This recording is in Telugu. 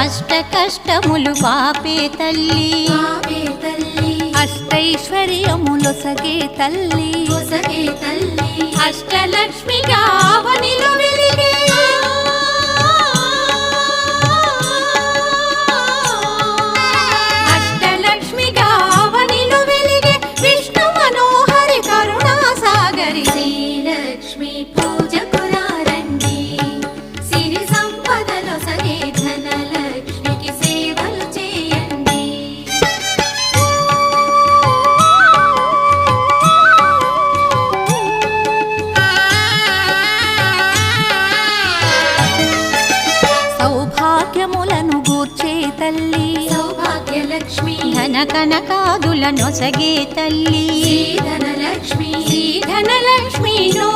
అష్ట కష్టములు పాపే తల్లి అష్టైశ్వర్యములొసగే తల్లి అష్టలక్ష్మిగా అవనిలో వెలిగే అష్టలక్ష్మిగా అవనిలో వెలిగే విష్ణు మనోహరి కరుణా సాగరి శ్రీలక్ష్మి పూజకు రండి సిరి సంపదలొసగే ధనలక్ష్మికి సేవలు చేయండి. సౌభాగ్యములను గూర్చే తల్లి సౌభాగ్యలక్ష్మి ధన కనకాదులనొసగే తల్లి ధనలక్ష్మి ధనలక్ష్మి నో